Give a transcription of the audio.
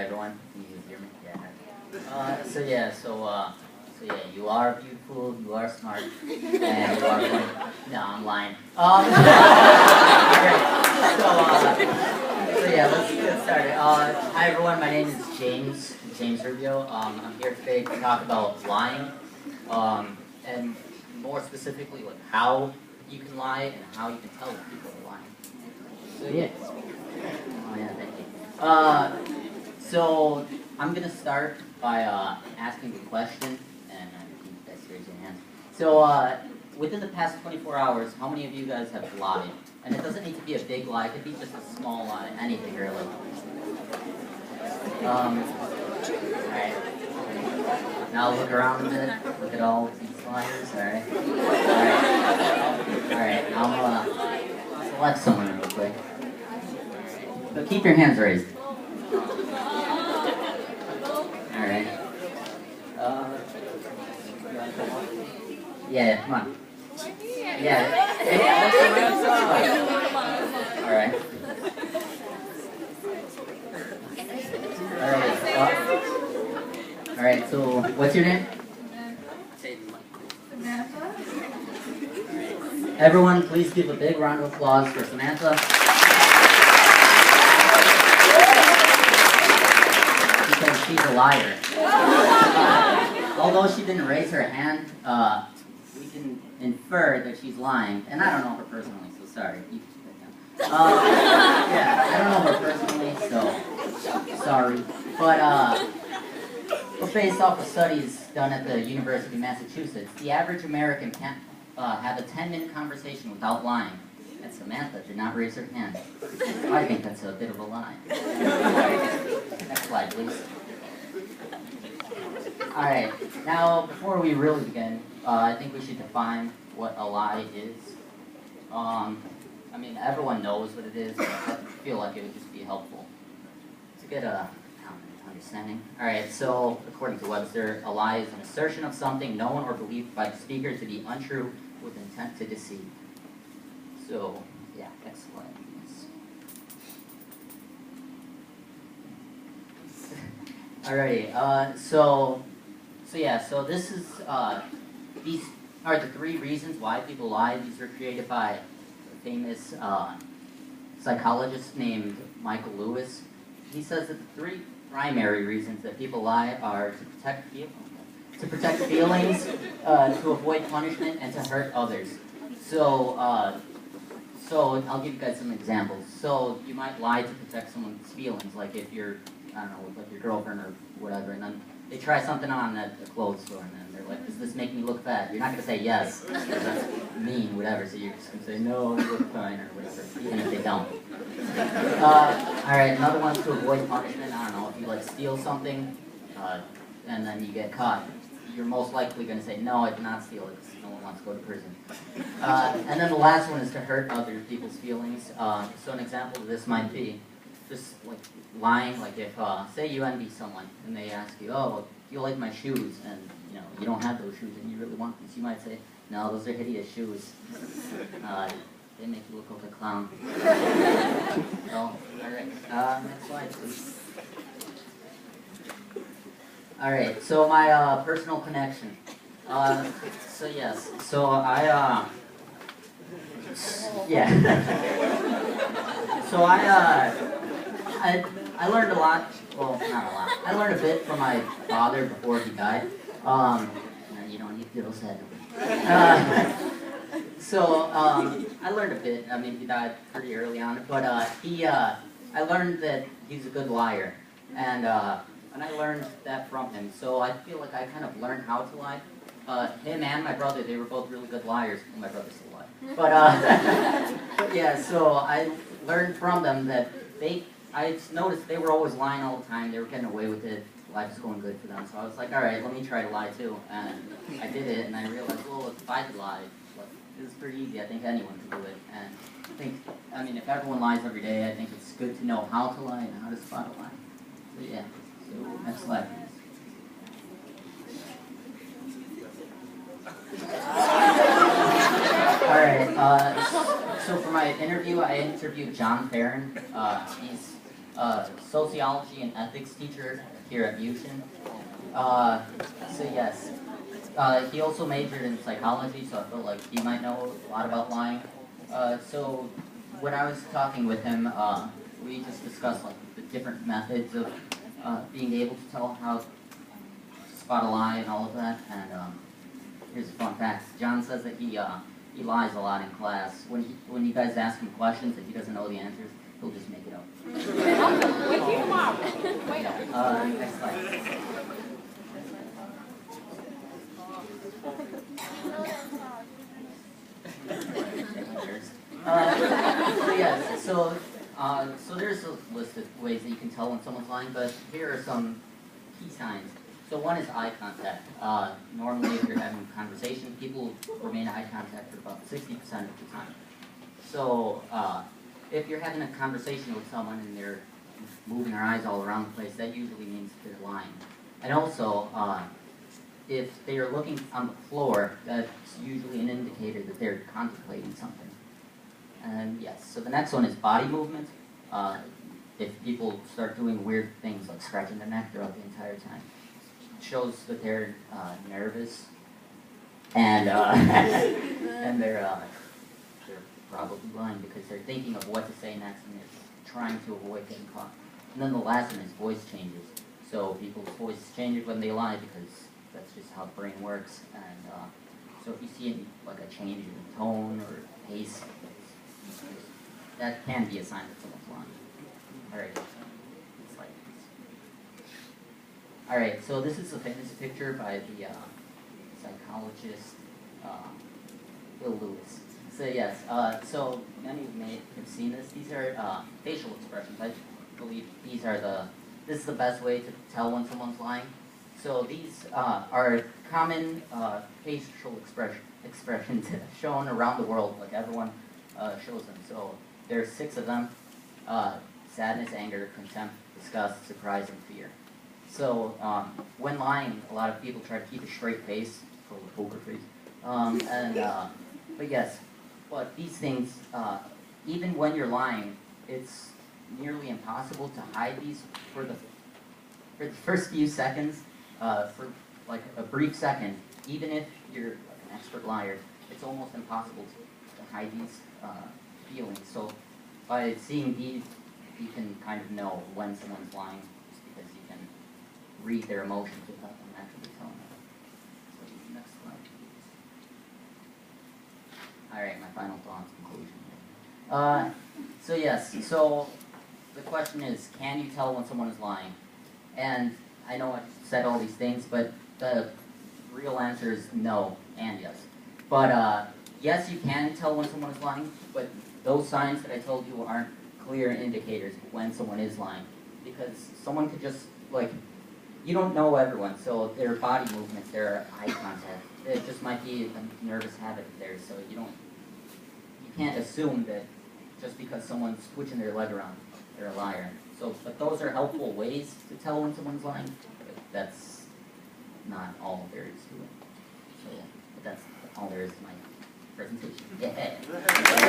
Hi everyone. Can you hear me? Yeah. So yeah, you are beautiful, you are smart, and you are funny. No, I'm lying. Alright. So yeah, let's get started. Hi everyone. My name is James Rubio. I'm here today to talk about lying, and more specifically, like how you can lie and how you can tell if people are lying. So yeah. Oh yeah, thank you. So I'm gonna start by asking a question, and you guys raise your hands. So within the past 24 hours, how many of you guys have lied? And it doesn't need to be a big lie; it could be just a small lie, anything really. All right. Now look around a bit. Look at all these liars. All right. All right. I'll select someone real quick. But keep your hands raised. Alright. Yeah, come on. Yeah. Alright. Alright, so what's your name? Samantha. Everyone, please give a big round of applause for Samantha. Because she's a liar. Although she didn't raise her hand, we can infer that she's lying. And I don't know her personally, so sorry. Yeah, I don't know her personally, so sorry. But based off of studies done at the University of Massachusetts, the average American can't have a 10-minute conversation without lying. And Samantha did not raise her hand. I think that's a bit of a lie. Right. Next slide, please. Alright, now before we really begin, I think we should define what a lie is. I mean, everyone knows what it is, but I feel like it would just be helpful to get a common understanding. Alright, so according to Webster, a lie is an assertion of something known or believed by the speaker to be untrue with intent to deceive. So, yeah, next slide, please. Alrighty, so this is, these are the 3 reasons why people lie. These were created by a famous psychologist named Michael Lewis. He says that the 3 primary reasons that people lie are to protect feelings, to avoid punishment, and to hurt others. So I'll give you guys some examples. So you might lie to protect someone's feelings, like if you're, I don't know, with like your girlfriend or whatever, and then they try something on at the clothes store, and then they're like, does this make me look fat? You're not going to say yes, because that's mean, whatever, so you're just going to say, no, you look fine, or whatever, even if they don't. Alright, another one's to avoid punishment. I don't know, if you like steal something, and then you get caught, you're most likely going to say, no, I did not steal it, because no one wants to go to prison. And then the last one is to hurt other people's feelings. So an example of this might be just like lying, like if, say you envy someone, and they ask you, oh, do you like my shoes? And, you know, you don't have those shoes, and you really want these. You might say, no, those are hideous shoes. They make you look like a clown. So, alright, next slide, please. Alright, so my personal connection. So yes, so I so I learned a lot, well, not a lot. I learned a bit from my father before he died. You don't need to get upset. I learned a bit. I mean, he died pretty early on, but I learned that he's a good liar, and I learned that from him. So I feel like I kind of learned how to lie. Him and my brother, they were both really good liars. Well, my brother's still alive. But yeah, so I learned from them that I noticed they were always lying all the time. They were getting away with it. Life was going good for them. So I was like, all right, let me try to lie too. And I did it, and I realized, well, if I could lie, it was pretty easy. I think anyone could do it. And I mean, if everyone lies every day, I think it's good to know how to lie and how to spot a lie. So yeah. So next slide, please. Alright, so for my interview, I interviewed John Farron. He's sociology and ethics teacher here at Mushin. So yes, he also majored in psychology, so I felt like he might know a lot about lying. So when I was talking with him, we just discussed like the different methods of being able to tell how to spot a lie and all of that. And here's a fun fact: John says that he lies a lot in class. When you guys ask him questions that he doesn't know the answers, he'll just make it up. With you tomorrow. Next slide. So yes, so there's a list of ways that you can tell when someone's lying, but here are some key signs. So one is eye contact. Normally, if you're having a conversation, people remain eye contact for about 60% of the time. So if you're having a conversation with someone and they're moving their eyes all around the place, that usually means they're lying. And also, if they are looking on the floor, that's usually an indicator that they're contemplating something. And yes, so the next one is body movement. If people start doing weird things like scratching their neck throughout the entire time, it shows that they're nervous, and and they're probably lying because they're thinking of what to say next and they're trying to avoid getting caught. And then the last one is voice changes. So people's voice changes when they lie because that's just how the brain works. And so if you see any, like a change in tone or pace, that can be a sign that someone's lying. All right. All right. So this is a famous picture by the psychologist Bill Lewis. So yes. So many of you may have seen this. These are facial expressions. I believe this is the best way to tell when someone's lying. So these are common facial expressions shown around the world, like everyone shows them. So there's 6 of them: sadness, anger, contempt, disgust, surprise, and fear. So when lying, a lot of people try to keep a straight face, called a poker face. But yes, but these things, even when you're lying, it's nearly impossible to hide these for the first few seconds. For like a brief second, even if you're like an expert liar, it's almost impossible to hide these feelings. So by seeing these, you can kind of know when someone's lying, just because you can read their emotions without them actually telling them. So next slide, please. All right, my final thoughts, conclusion. So yes, so the question is, can you tell when someone is lying? And I know I've said all these things, but the real answer is no and yes. But yes, you can tell when someone is lying, but those signs that I told you aren't clear indicators of when someone is lying. Because someone could just, like, you don't know everyone, so their body movements, their eye contact, it just might be a nervous habit of theirs, so you can't assume that just because someone's switching their leg around, they're a liar. So, but those are helpful ways to tell when someone's lying, but that's not all there is to it. So, but that's all there is to my presentation. Yeah.